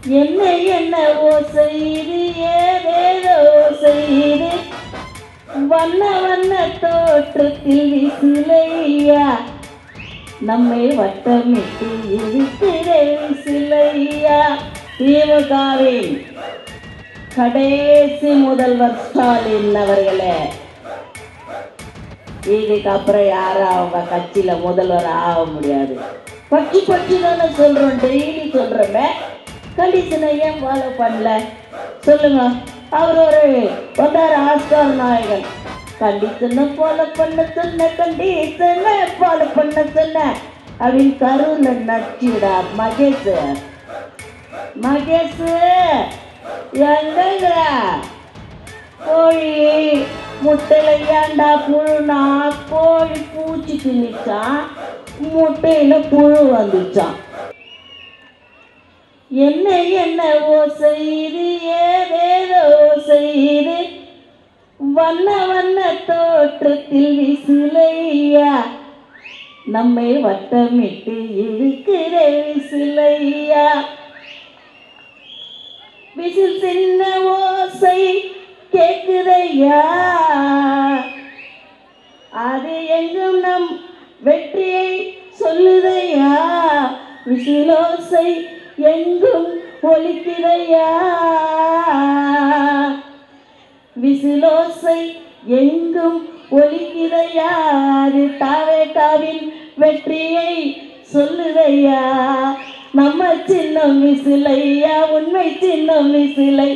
என்ன என்னவோ செய்து ஏதேதோ செய்து வண்ண வண்ண தோற்றத்தில் விசிலையா நம்மை வட்டமிட்டு இருக்கிற விசிலையா. திமுகவின் கடைசி முதல்வர் ஸ்டாலின் அவர்களே, இதுக்கப்புறம் யாரும் அவங்க கட்சியில முதல்வர் ஆக முடியாது. கட்சி கட்சி தானே சொல்றோம், டெய்லி சொல்றோமே. கண்டிஷனை ஏன் ஃபாலோ பண்ணல சொல்லுங்க. அவர் வந்தார் ஆஸ்கார் நாயகன். கண்டிஷனை ஃபாலோ பண்ண சொன்ன, கண்டிஷனை ஃபாலோ பண்ண சொன்ன அப்படின்னு கருவுல நச்சுடா மகேஷ். மகேஷ் எங்க கோழி முட்டையில ஏண்டா புழுனா, கோழி பூச்சி திணிச்சான், முட்டையில புழு வந்துச்சான். என்ன என்னவோ செய்து ஏதேதோ செய்து வண்ண வண்ண தோற்றத்தில் விசிலையா நம்மை வட்டமிட்டு இருக்கிற விசிலையா. விசில் சின்ன ஓசை கேக்குதையா, அது எங்கும் நம் வெற்றியை சொல்லுதையா. விசிலோசை எங்கும் ஒலிக்குதையா, விசிலோசை எங்கும் ஒலிக்குதையா. அது தாவேகாவின் வெற்றியை சொல்லுதையா. நம்ம சின்னம் விசிலையா, உண்மை சின்னம் விசிலை,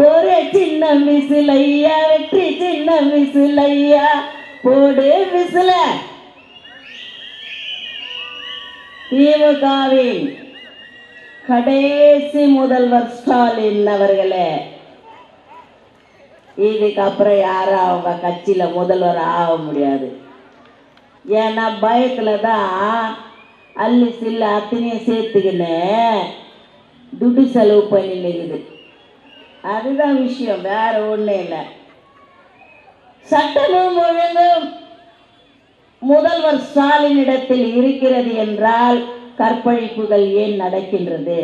ஒரே சின்னம் விசிலையா, வெற்றி சின்னம் விசிலையா. போடு விசில. திமுகவின் கடைசி முதல்வர் ஸ்டாலின் அவர்களே, இதுக்கப்புறம் யாரும் அவங்க கட்சியில முதல்வர் ஆக முடியாது. ஏன்னா பயத்துல தான் அள்ளி சில்ல அத்தனையும் சேர்த்துக்கின்னு துட்டு செலவு பண்ணி நிற்குது. அதுதான் விஷயம், வேற ஒன்றும் இல்லை. சட்டமும் ஒழுங்கும் முதல்வர் ஸ்டாலினிடத்தில் இருக்கிறது என்றால் கற்பழிப்புகள் ஏன் நடக்கின்றது?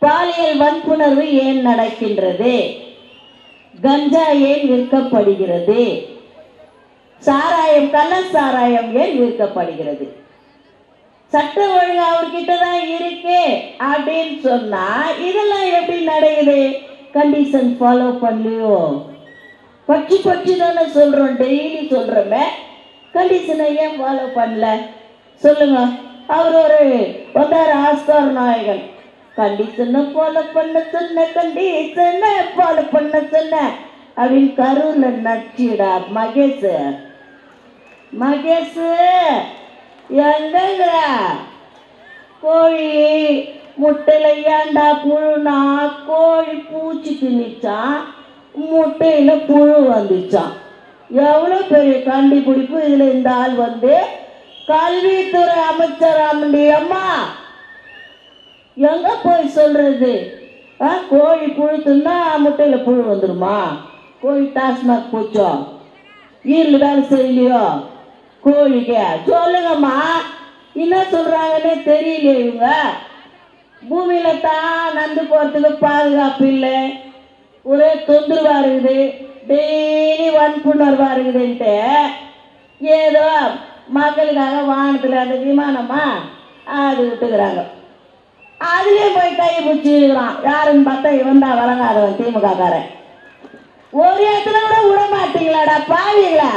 பாலியல் வன்புணர்வு ஏன் நடக்கின்றது? கஞ்சா ஏன் விற்கப்படுகிறது? சாராயம், கள்ள சாராயம் ஏன் விற்கப்படுகிறது? சட்டம் ஒழுங்கு அவர்கிட்ட தான் இருக்கு அப்படின்னு சொன்னா இதெல்லாம் எப்படி நடக்குது? கண்டிஷன் ஃபாலோ பண்ணலையோ? கட்சி கட்சி தானே சொல்றோம், டெய்லி சொல்றோமே. கண்டிஷனை ஏன் ஃபாலோ பண்ணல சொல்லுங்க. அவர் வந்தார் ஆஸ்கார் நாயகன். கண்டிஷனை ஃபாலோ பண்ண சொன்ன, கண்டிஷனை ஃபாலோ பண்ண சொன்ன அப்படின்னு கருவுல நச்சுடா மகேஷ். மகேஷ் எங்க கோழி முட்டையில ஏண்டா புழுனா, கோழி பூச்சி திணிச்சான், முட்டையில புழு வந்துச்சான். எவ்வளவு பெரிய கண்டுபிடிப்பு. இதுல இந்த ஆள் கல்வித்துறை அமைச்சராமண்டி. அம்மா எங்க போய் சொல்றது? கோழி புழுத்துன்னா முட்டையில புழு வந்துருமா? கோழி டாஸ்மாக் போச்சோ, ஈரல் வேலை செய்யலையோ கோழிக்கு? சொல்லுங்கம்மா, என்ன சொல்றாங்கன்னே தெரியல. இவங்க பூமியில தான் நந்து போறதுக்கு பாதுகாப்பு இல்லை, ஒரே தொந்தரவா இருக்குது, டெய்லி வன்புணர்வா இருக்குதுன்ட்டு ஏதோ மக்களுக்காக வானத்துல அந்த விமானமா அது விட்டுக்கிறாங்க. அதுலயும் போய் கையை பிடிச்சி இருக்கிறான். யாருன்னு பார்த்தா இவன் தான் வழங்காதவன், திமுக காரன். ஒரு இடத்துல கூட விட மாட்டீங்களாடா பாவீங்களா?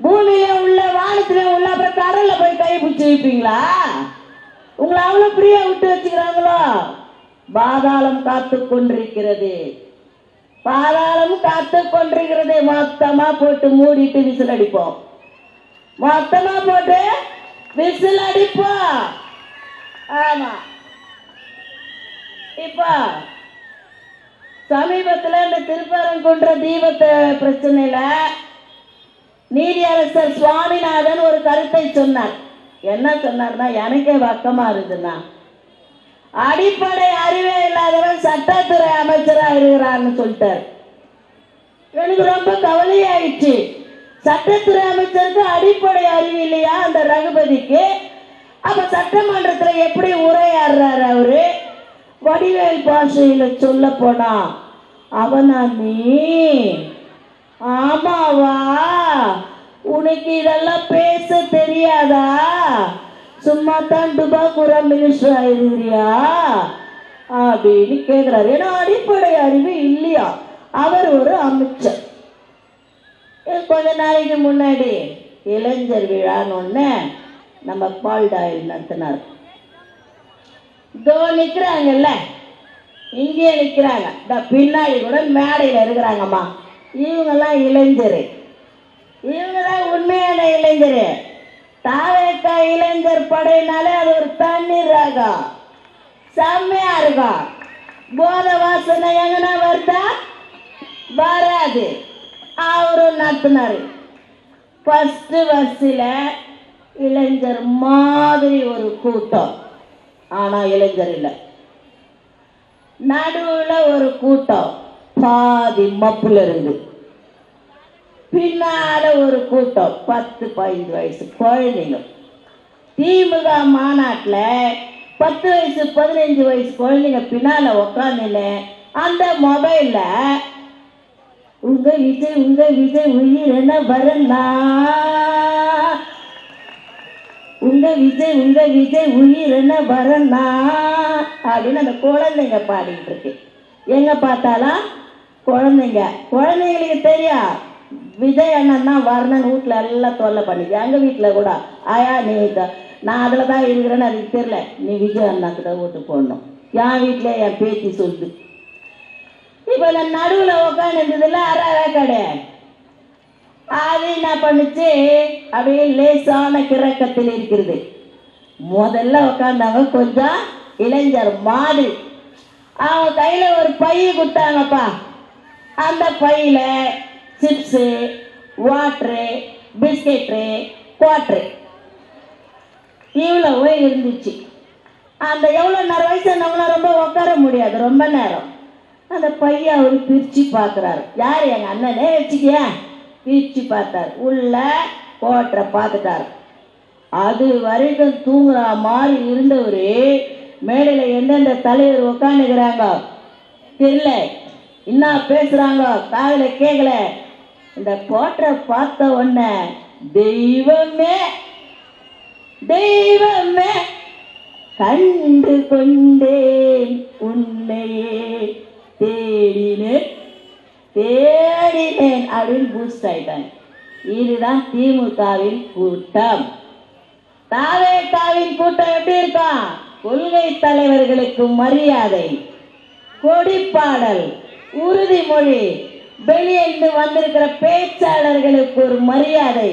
பூமியில உள்ள வானத்தில உள்ள அப்புறம் கடல்ல போய் கை பிடிச்சி வைப்பீங்களா? உங்களை அவ்வளவு பிரியா விட்டு வச்சுக்கிறாங்களோ? பாதாளம் காத்து கொண்டிருக்கிறது, பாதாளம் காத்து கொண்டிருக்கிறது. மொத்தமா போட்டு மூடிட்டு விசில் அடிப்போம், மொத்தமா போட்டு விசில் அடிப்போம். ஆமா, இப்ப சமீபத்தில் இந்த திருப்பரங்குன்ற தீபத்தை பிரச்சனையில நீதியரசர் சுவாமிநாதன் ஒரு கருத்தை சொன்னார். என்ன சொன்னார்னா, எனக்கே வக்கமா இருக்குதுன்னா, அடிப்படை அறிவே இல்லாதவன் சட்டத்துறை அமைச்சரா இருக்கிறான்னு சொல்லிட்டார். எனக்கு ரொம்ப கவலையாயிடுச்சு. சட்டத்துறை அமைச்சருக்கு அடிப்படை அறிவு இல்லையா அந்த ரகுபதிக்கு? அப்ப சட்டமன்றத்தில் எப்படி உரையாடுறாரு அவரு? வடிவேல் பாஷையில சொல்ல போனா அவனா நீ? ஆமாவா? உனக்கு இதெல்லாம் பேச தெரியாதா? சும்மா தான் டுபாக்குரா மினிஸ்டர் ஆயிருக்கிறியா அப்படின்னு கேட்கிறாரு. ஏன்னா அடிப்படை அறிவு இல்லையா. அவர் ஒரு அமைச்சர். கொஞ்ச நாளைக்கு முன்னாடி இளைஞர் விழான்னு ஒன்று நம்ம பால்டாயில் நடத்தினார். இதோ நிற்கிறாங்கல்ல, இங்கே நிற்கிறாங்க, இந்த பின்னாடி கூட மேடையில் இருக்கிறாங்கம்மா. இவங்கெல்லாம் இளைஞர், இவங்க தான் உண்மையான இளைஞர். தாவேக்கா இளைஞர் படையினாலே அது ஒரு தண்ணீர் ராகம், செம்மையா இருக்கும். போத வாசனை எங்கன்னா வருதா? வராது. அவரும் நடத்தினாரு. ஃபர்ஸ்ட் பஸ்ஸில் இளைஞர் மாதிரி ஒரு கூட்டம், ஆனா இளைஞர் இல்லை. நடுவுல ஒரு கூட்டம் பாதி மப்புல இருந்து, பின்னால ஒரு கூட்டம் 10-15 வயசு குழந்தைங்க. திமுக மாநாட்டில் 10 வயசு 15 வயசு குழந்தைங்க பின்னால உக்காந்துன்னு அந்த மொபைல்ல உங்க விஜய் உயிர் என்ன வரனா, உங்க விஜய் உயிர் என்ன வரனா அப்படின்னு அந்த குழந்தைங்க பாடிட்டு இருக்கு. எங்க பார்த்தாலும் குழந்தைங்களுக்கு தெரியும் விஜய் அண்ணன் தான் வரணும்னு. வீட்டுல எல்லாம் தொல்லை பண்ணிது. எங்க வீட்டுல கூட ஆயா நீ நான் அதுல தான் இருக்கிறேன்னு அதுக்கு தெரியல, நீ விஜய் அண்ணாக்கு தான் ஓட்டு போடணும். என் வீட்டுல என் பேத்தி சொல்லுது. இப்ப நான் நடுவுல உட்காந்து இருந்ததுல அறவே கிடையாது. அது என்ன பண்ணுச்சு, அப்படியே லேசான கிறக்கத்தில் இருக்கிறது. முதல்ல உட்காந்தாங்க கொஞ்சம் இளைஞர் மாதிரி. அவங்க கையில ஒரு பை கொடுத்தாங்கப்பா. அந்த பையில சிப்ஸு, வாட்ரு, பிஸ்கெட்டு, குவாட்ரு இவ்வளோ இருந்துச்சு. அந்த எவ்வளோ நேரம் வயசானவங்களாம் ரொம்ப உட்கார முடியாது ரொம்ப நேரம். அந்த பையன் அவர் பிரித்து பார்க்குறாரு. யார்? எங்கள் அண்ணனே வச்சுக்கிய. பிரித்து பார்த்தார். உள்ள கோட்டரை பார்த்துட்டார். அது வரைக்கும் தூங்குற மாதிரி இருந்தவர் மேடையில் எந்தெந்த தலைவர் உட்காந்துக்கிறாங்க தெரியல, என்ன பேசுறாங்க காதில் கேட்கல. இந்த கோட்டரை பார்த்த உடனே தெய்வமே தெய்வமே கண்டு கொண்டேன் உன்னையே தேடினேன் அப்படின்னு பூஸ்ட் ஆயிட்டாங்க. இதுதான் திமுகவின் கூட்டம். தாவேகாவின் கூட்டம் எப்படி இருக்கும்? கொள்கை தலைவர்களுக்கு மரியாதை, கொடிப்பாடல், உறுதிமொழி, வெளியிருந்து வந்திருக்கிற பேச்சாளர்களுக்கு ஒரு மரியாதை,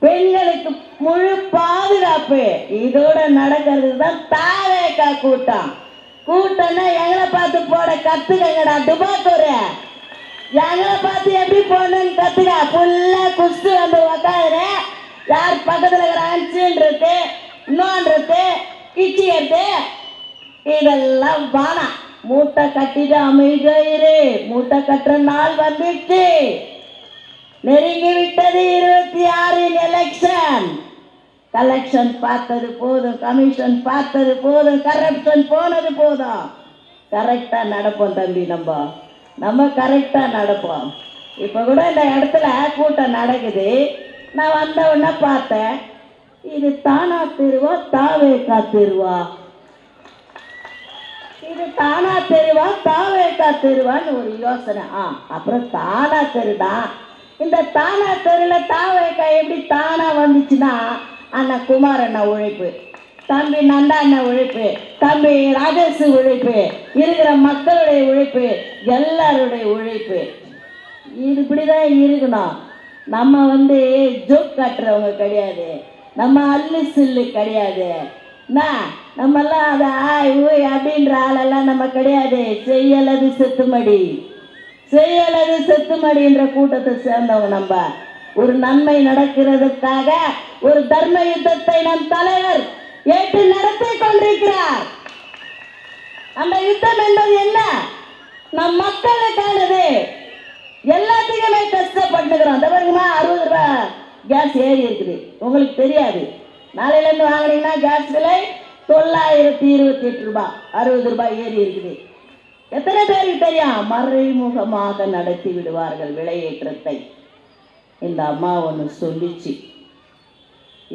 பெண்களுக்கு முழு பாதுகாப்பு. இதோட நடக்கிறது தான் தாவேகா கூட்டம். கூட்டம்னா எங்களை பார்த்து போட கத்துக்கங்கடா டுபாக்கூர். எங்களை பார்த்து எப்படி போடணும்னு கத்துக்க. ஃபுல்லா குஸ்து வந்து உக்காதுரு. யார் பக்கத்தில் இருக்கிற அஞ்சுன்றது, இன்னொன்றது, கிச்சிக்கிறது, இதெல்லாம் வானா. மூட்டை கட்டிட்டு அமைதியாயிரு. மூட்டை கட்டுற நாள் வந்துச்சு. நெருங்கி விட்டது 26 எலெக்ஷன். கலெக்ஷன் பார்த்தது போதும், கமிஷன் பார்த்தது போதும், கரப்ஷன் போனது போதும். கரெக்டா நடப்போம் தம்பி. நம்ம கரெக்டா நடப்போம். இப்ப கூட இந்த இடத்துல கூட்டம் நடக்குது. நான் வந்த உடனே பார்த்தேன், இது தானா தெருவா தாவேகா தெருவா? இது தானா தெருவா தாவேகா தெருவான்னு ஒரு யோசனை. அப்புறம் தானா தெருதான். இந்த தானா தெருல தாவேகா எப்படி தானா வந்துச்சுன்னா, அண்ணா குமார் அண்ணா உழைப்பு, தம்பி நந்தா அண்ணா உழைப்பு, தம்பி ராஜேஷ் உழைப்பு, இருக்கிற மக்களுடைய உழைப்பு, எல்லாருடைய உழைப்பு. இது இப்படிதான் இருக்கணும். நம்ம ஜோக் காட்டுறவங்க கிடையாது, நம்ம அல்லு சில்லு கிடையாது. நம்மெல்லாம் அதை ஆய் ஊய் அப்படின்ற ஆளெல்லாம் நம்ம கிடையாது. செய்யலது செத்துமடி, செய்யலது செத்துமடின்ற கூட்டத்தை சேர்ந்தவங்க. நம்ம ஒரு நன்மை நடக்கிறதுக்காக ஒரு தர்ம யுத்தத்தை நம் தலைவர் ஏற்று நடத்தி கொண்டிருக்கிறார். அந்த யுத்தம் என்பது என்ன? நம் மக்களுக்கானது. எல்லாத்துக்குமே கஷ்டப்பட்டுக்கிறோம். அந்த பாருங்கம்மா, 60 ரூபாய் கேஸ் ஏறி இருக்குது. உங்களுக்கு தெரியாது. நாளையிலேருந்து வாங்கினீங்கன்னா கேஸ் விலை 928 ரூபாய், 60 ரூபாய் ஏறி இருக்குது. எத்தனை பேருக்கு தெரியும்? மறைமுகமாக நடத்தி விடுவார்கள் விலையேற்றத்தை. இந்த அம்மா ஒன்று சொல்லிச்சு,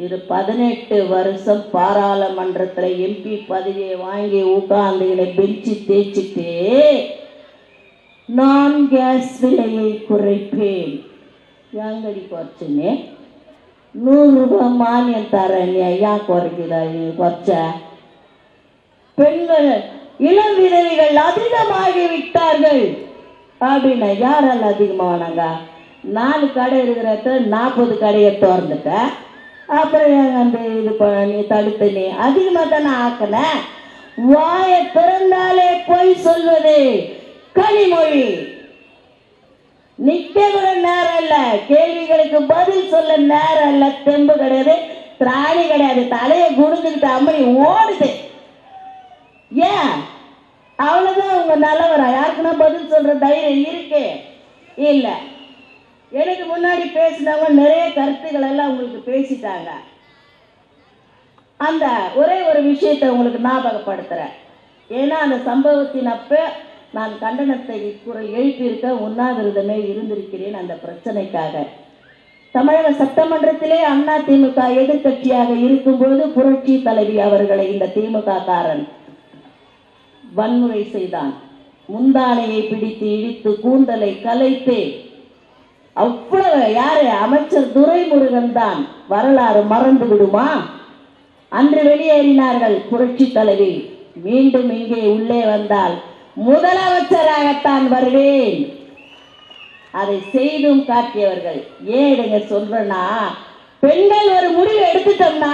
இது 18 வருஷம் பாராளுமன்றத்தில் எம்பி பதவியை வாங்கி உட்கார்ந்து பெஞ்சு தேய்ச்சிட்டு நான் கேஸ் விலையை குறைப்பேன். ஏங்கடி குறைச்சுன்னு 100 ரூபாய் மானியம் தரேன், ஏன் குறைக்குதா? குறைச்ச பெண்கள் இளம் விதவிகள் அதிகமாகி விட்டார்கள் அப்படின்னா யாரால் அதிகமானாங்க? 4 கடை இருக்கிற 40 கடையை திறந்துட்டேன். அப்புறம் அந்த இது நீ தடுத்து நீ அதிகமாக தானே ஆக்கின. வாயை திறந்தாலே பொய் சொல்வது கனிமொழி. நிக்க கூட நேரம் இல்ல, கேள்விகளுக்கு பதில் சொல்ல நேரம் இல்ல, தெம்பு கிடையாது, திராணி கிடையாது, தலையை குடிஞ்சுக்கிட்டு அம்மனி ஓடுது. ஏன்? அவ்வளவுதான் உங்க நல்லவரா? யாருக்குன்னா பதில் சொல்ற தைரியம் இருக்கு இல்ல? எனக்கு முன்னாடி பேசினவங்க நிறைய கருத்துக்கள் எல்லாம் உங்களுக்கு பேசிட்டாங்க. அந்த ஒரே ஒரு விஷயத்தை உங்களுக்கு ஞாபகப்படுத்துறேன். ஏன்னா அந்த சம்பவத்தின் அப்ப நான் கண்டனத்தை குரல் எழுப்பியிருக்க உண்ணாவிரதமே இருந்திருக்கிறேன். அந்த பிரச்சனைக்காக தமிழக சட்டமன்றத்திலே அதிமுக எதிர்கட்சியாக இருக்கும்போது புரட்சி தலைவி அவர்களை இந்த திமுக காரன் வன்முறை செய்தான். முந்தானையை பிடித்து இடித்து கூந்தலை கலைத்து அவ்வளவு. யாரு? அமைச்சர் துரைமுருகன் தான். வரலாறு மறந்து விடுமா? அன்று வெளியேறினார்கள் புரட்சி தலைவி. மீண்டும் இங்கே உள்ளே வந்தால் முதலமைச்சராகத்தான் வருவேன். அதை செய்தும் காட்டியவர்கள். ஏன் சொல்றேன்னா, பெண்கள் ஒரு முடிவு எடுத்துட்டோம்னா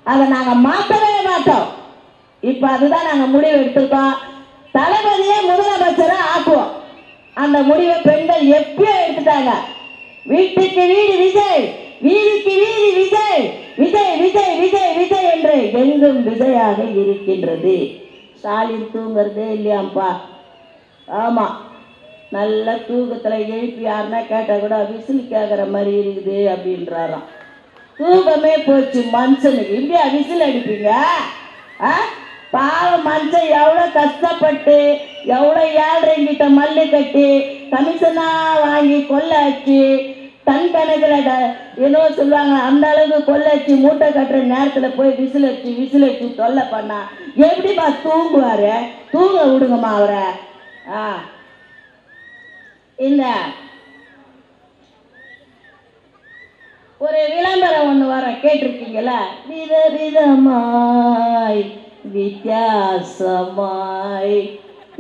அதை நாங்க மாற்றவே மாட்டோம். இப்ப அதுதான் நாங்க முடிவு எடுத்திருக்கோம். தளபதியே முதலமைச்சரா ஆக்குவோம். அந்த முடிவை பெண்கள் எப்பயோ எடுத்துட்டாங்க. வீட்டுக்கு வீடு விஜய், வீதிக்கு வீதி விஜய், விஜய் விஜய் விஜய் விஜய் என்று எங்கும் விஜயாக இருக்கின்றது. ஸ்டாலின் தூங்குறதே இல்லையாம்பா. ஆமா, நல்ல தூக்கத்துல எழுப்பி யாருன்னா கேட்டா கூட விசில் கேட்குற மாதிரி இருக்குது அப்படின்றாராம். தூக்கமே போச்சு மனுஷனுக்கு. இப்படியா விசில் அடிப்பீங்க? பாவம் மனுஷன் எவ்வளோ கஷ்டப்பட்டு எவ்வளோ ஏழ்றைங்கிட்ட மல்லு கட்டி கமிஷனா வாங்கி கொள்ளாச்சு, டன் கணக்கில் ஏதோ சொல்லுவாங்க அந்த அளவுக்கு கொள்ளாச்சு, மூட்டை கட்டுற நேரத்தில் போய் விசில் அடிச்சு தொல்லை பண்ணா எப்படிப்பா தூங்குவாரு? தூங்க விடுங்கம்மா அவரை. இந்த ஒரு விளம்பரம் ஒன்று வர கேட்டிருக்கீங்களா? விதவிதமாய் வித்தியாசமாய்,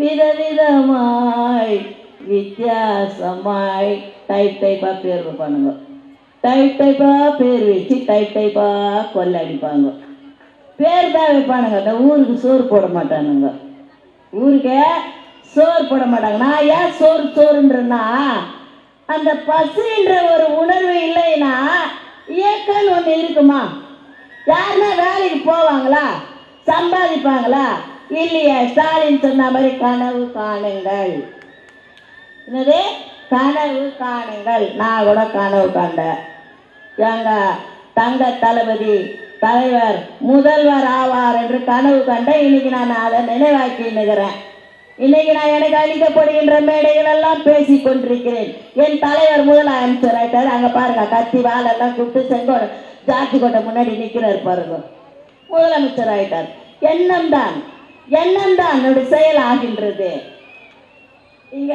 விதவிதமாய் வித்தியாசமாய், டைப்பா பேர் வைப்பானுங்க. டைப்பா பேர் வச்சு டைப்பா கொள்ளடிப்பாங்க. பேர் தான் வைப்பானுங்க. அந்த ஊருக்கு சோறு போட மாட்டானுங்க. ஊருக்கே சோறு போட மாட்டாங்க. நான் ஏன் சோறுன்றேன்னா, அந்த பசின்ற ஒரு உணர்வு இல்லைன்னா இயக்கம்னு ஒன்று இருக்குமா? யாருன்னா வேலைக்கு போவாங்களா? சம்பாதிப்பாங்களா? இல்லையா? ஸ்டாலின் சொன்ன மாதிரி கனவு காணுங்கள். என்னது கனவு காணுங்கள்? நான் கூட கனவு கண்டேன். எங்க தங்க தளபதி தலைவர் முதல்வர் ஆவார் என்று கனவு கண்டேன். இன்னைக்கு நான் அதை நினைவாக்கி நிற்கிறேன். இன்னைக்கு நான் எனக்கு அளிக்கப்படுகின்ற மேடைகள் எல்லாம் பேசி கொண்டிருக்கிறேன். என் தலைவர் முதலமைச்சர் ஆயிட்டார். அங்க பாருங்க, கத்தி வாழெல்லாம் கூப்பிட்டு செங்கோட ஜார்ஜி கோட்டை முன்னாடி நிற்கிறார் பாருங்க. முதலமைச்சர் ஆயிட்டார். எண்ணம் தான் என்னுடைய செயல் ஆகின்றது. இங்க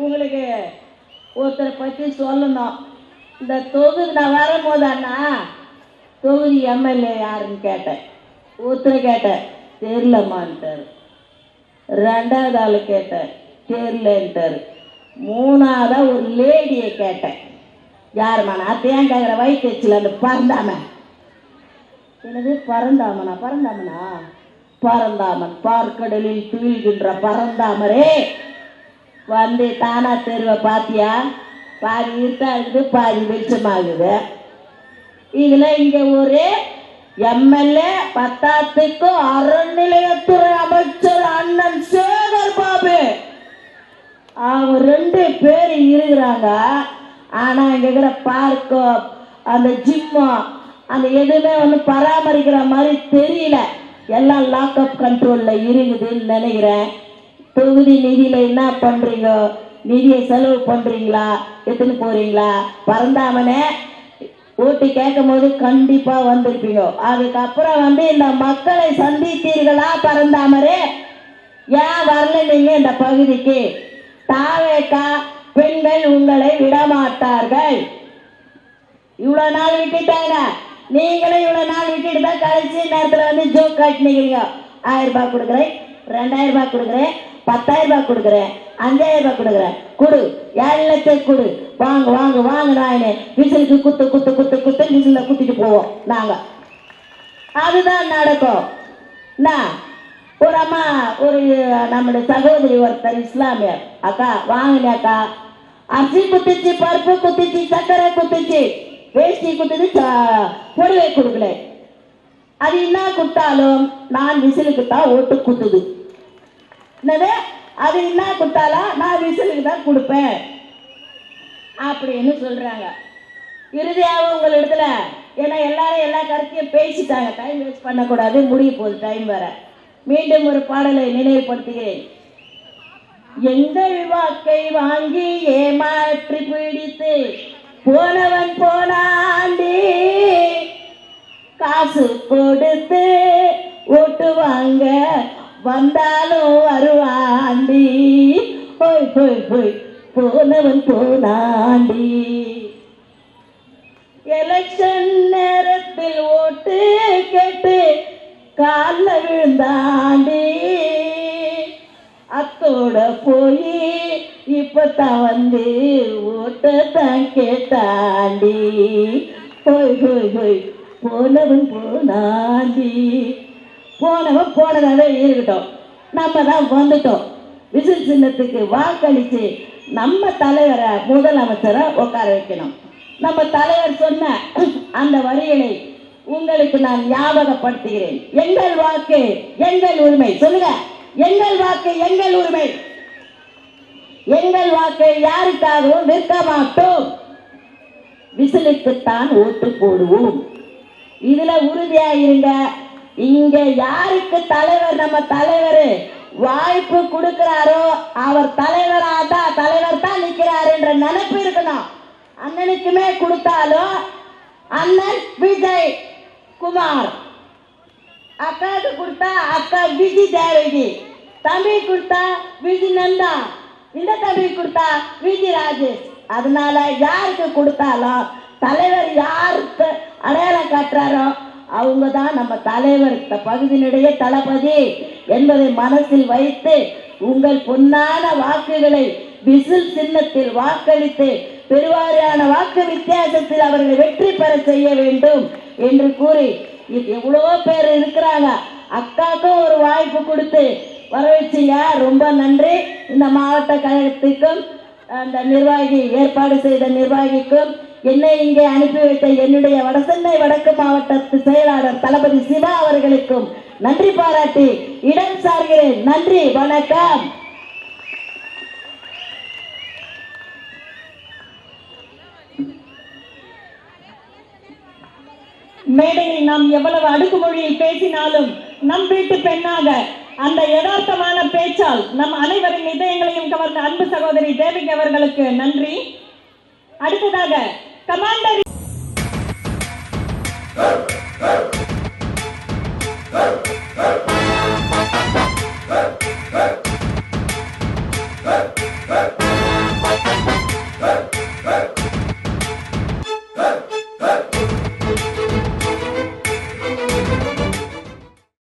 உங்களுக்கு ஒருத்தரை பற்றி சொல்லணும். இந்த தொகுதி நான் வரும்போது அண்ணா தொகுதி எம்எல்ஏ யாருன்னு கேட்டேன். ஒருத்தரை கேட்டேன், தெரியலம்மான்ட்டார். 2வது ஆளு கேட்டேன், தெரியலன்ட்டார். 3வதா ஒரு லேடியை கேட்டேன், யாருமா? நான் ஏன் கேட்குற? வயிற்றுச்சில் அந்த பறந்தாம. என்னது பரந்தாமனா? பரந்தாமன் பார்க்கடலில் துயில்கின்ற பரந்தாமரே வந்து தானா தெருவை பாத்தியா? பாதி இருக்கா இருக்குது, பாதி வெளிச்சமாகுது. இதுல இங்க ஒரு எம்எல்ஏ, 10க்கு அறநிலையத்துறை அமைச்சர் அண்ணன் சேகர் பாபு, அவங்க 2 பேர் இருக்கிறாங்க. ஆனா இங்க இருக்கிற பார்க்கோ அந்த ஜிம்மோ அந்த எதுவுமே வந்து பராமரிக்கிற மாதிரி தெரியல. எல்லாம் லாக்அப் கண்ட்ரோல்ல இருக்குதுன்னு நினைக்கிறேன். தொகுதி நிதியில என்ன பண்றீங்க? நிதியை செலவு பண்றீங்களா? எடுத்துன்னு போறீங்களா? பரந்தாமனே ஓட்டு கேட்கும் போது கண்டிப்பா வந்திருப்பீங்க. அதுக்கப்புறம் இந்த மக்களை சந்தித்தீர்களா? பரந்தாமரே ஏன் வரல நீங்க இந்த பகுதிக்கு? தாவேக்கா பெண்கள் உங்களை விடமாட்டார்கள். இவ்வளவு நாள் விட்டுட்டாங்க, நீங்களும் இவ்வளவு நாள் விட்டுட்டு தான் கடைசி நேரத்தில் ஜோக் காட்டினீங்க. 1000 ரூபாய் கொடுக்குறேன், 2000 ரூபாய் கொடுக்குறேன், 10,000 ரூபாய் கொடுக்குறேன், 5000 ரூபாய் கொடுக்குறேன், கொடு 7 லட்சம் கொடு, வாங்க வாங்க வாங்க நாயினே விசிலுக்கு குத்து குத்து குத்து குத்து விசில குத்திட்டு போவோம் நாங்க. அதுதான் நடக்கும். ஒரு அம்மா, ஒரு நம்முடைய சகோதரி ஒருத்தர் இஸ்லாமியர் அக்கா வாங்கினாக்கா, அரிசி குத்துச்சு, பருப்பு குத்துச்சு, சக்கரை குத்துச்சு, வேஷ்டி குத்துது, பொடிவை கொடுக்கல. அது என்ன கொடுத்தாலும் நான் விசிலுக்கு தான் ஓட்டு குத்துது. என்னது? அது என்ன கொடுத்தாலும் நான் விசிலுக்கு தான் கொடுப்பேன் அப்படின்னு சொல்றாங்க. இறுதியாக உங்களிடத்துல, ஏன்னா எல்லாரும் எல்லா கருத்தையும் பேசிட்டாங்க, டைம் வேஸ்ட் பண்ணக்கூடாது, முடிய போகுது டைம் வேற. மீண்டும் ஒரு பாடலை நினைவுபடுத்துகிறேன். எங்கள் வாக்கை வாங்கி ஏமாற்றி பிடித்து போனவன் போனாண்டி, காசு கொடுத்து ஓட்டு வாங்க வந்தாலும் வருவாண்டி, போய் போய் போய் போனவன் போனாண்டி. எலெக்ஷன் நேரத்தில் ஓட்டு கேட்டு கால விழுந்தாண்டி, அத்தோட போய் இப்பதான் ஓட்டத்தான் கேட்டாண்டி, போய் போய் போய் போனவன் போனாண்டி. போனவன் போனதாவே இருக்கட்டும், நம்ம தான் வந்துட்டோம். விசில் சின்னத்துக்கு வாக்களிச்சு நம்ம தலைவரை முதலமைச்சரை உட்கார வைக்கணும். நம்ம தலைவர் சொன்ன அந்த வரிகளை உங்களுக்கு நான் ஞாபகப்படுத்துகிறேன். எங்கள் வாக்கு எங்கள் உரிமை. சொல்லுங்க, எங்கள் வாக்கு எங்கள் உரிமை. எங்கள் வாக்கை யாருக்காகவும் விற்க மாட்டோம், விசிலுக்குத்தான் ஓட்டு போடுவோம். இதுல உறுதியா இருங்க. இங்க யாருக்கு தலைவர், நம்ம தலைவர் வாய்ப்பு கொடுக்கிறாரோ அவர் தலைவர் தான் நிற்கிறார் என்ற நினைப்பு இருக்கணும். அண்ணனுக்குமே கொடுத்தாலும் அண்ணன் விஜய் குமார், அக்காவுக்கு கொடுத்தா அக்கா விஜி தேவகி, தம்பி கொடுத்தா விஜி நந்தா, இந்த தம்பி கொடுத்தா விஜி ராஜேஷ். அதனால யாருக்கு கொடுத்தாலும் தலைவர் யாருக்கு அடையாளம் காட்டுறாரோ அவங்க தான் நம்ம தலைவர், பகுதியினுடைய தளபதி என்பதை மனசில் வைத்து உங்கள் பொன்னான வாக்குகளை விசில் சின்னத்தில் வாக்களித்து பெருவாரியான வாக்கு வித்தியாசத்தில் அவர்களை வெற்றி பெற செய்ய வேண்டும் என்று கூறி, எவ்வளவோ பேர் இருக்கிறாங்க, அக்காக்கும் ஒரு வாய்ப்பு கொடுத்து வர வச்சிங்க, ரொம்ப நன்றி. இந்த மாவட்ட கழகத்துக்கும் அந்த நிர்வாகி, ஏற்பாடு செய்த நிர்வாகிக்கும், என்னை இங்கே அனுப்பி வைத்த என்னுடைய வடசென்னை வடக்கு மாவட்டத்து செயலாளர் தளபதி சிவா அவர்களுக்கும் நன்றி பாராட்டி இடம் சார்கிறேன். நன்றி, வணக்கம். மேடையில் நாம் எவ்வளவு அடுக்குமொழியில் பேசினாலும் நம் வீட்டு பெண்ணாக அந்த யதார்த்தமான பேச்சால் நம் அனைவரின் இதயங்களையும் கவர்ந்த அன்பு சகோதரி தேவிகி அவர்களுக்கு நன்றி. அடுத்ததாக கமாண்டர்